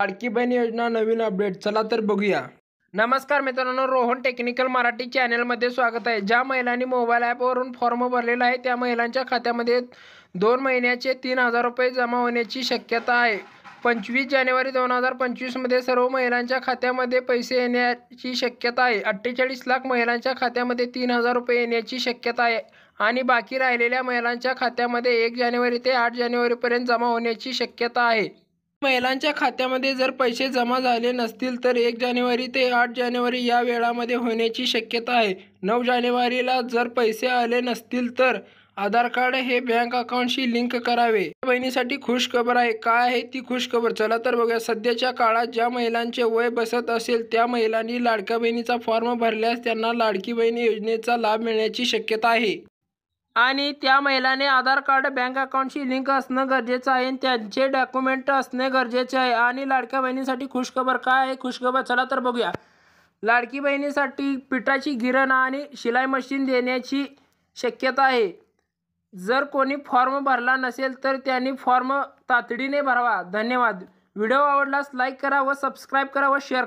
लाडकी बहीण योजना नवीन अपडेट, चला तर बघूया। नमस्कार मित्रांनो, रोहन टेक्निकल मराठी चॅनलमध्ये स्वागत आहे। ज्या महिलांनी मोबाईल ॲपवरून फॉर्म भरलेला आहे त्या महिलांच्या खात्यामध्ये 2 महिन्याचे 3000 रुपये जमा होण्याची शक्यता आहे। 25 जानेवारी 2025 मध्ये सर्व महिलांच्या खात्यामध्ये पैसे येण्याची शक्यता आहे। 48 लाख महिलांच्या खात्यामध्ये 3000 रुपये येण्याची शक्यता आहे आणि बाकी राहिलेल्या महिलांच्या खात्यामध्ये 1 जानेवारी ते 8 जानेवारीपर्यंत जमा होण्याची शक्यता आहे। महिलांच्या खात्यामध्ये जर पैसे जमा झाले नसतील तर 1 जानेवारी ते 8 जानेवारी या वेळामध्ये होण्याची शक्यता आहे। 9 जानेवारीला जर पैसे आले नसतील तर आधार कार्ड हे बँक अकाउंटशी लिंक करावे। बहिणीसाठी खुश खबर आहे। काय आहे ती खुश खबर, चला तर बघूया। सध्याच्या काळात ज्या महिलांचे वय बसत असेल त्या महिलांनी लाडक्या बहिणीचा फॉर्म भरल्यास त्यांना लाडकी बहीण योजनेचा लाभ मिळण्याची शक्यता आहे आणि त्या महिलाने आधार कार्ड बँक अकाउंटशी लिंक असणं गरजेचं आहे। त्यांचे डॉक्युमेंट असणे गरजेचे आहे आणि लाडक्या बहिणीसाठी खुशखबर काय आहे खुशखबर, चला तर बघूया। लाडकी बहिणीसाठी पिठाची गिरण आणि शिलाई मशीन देण्याची शक्यता आहे। जर कोणी फॉर्म भरला नसेल तर त्यांनी फॉर्म तातडीने भरावा। धन्यवाद। व्हिडिओ आवडल्यास लाईक करा व सबस्क्राईब करा व शेअर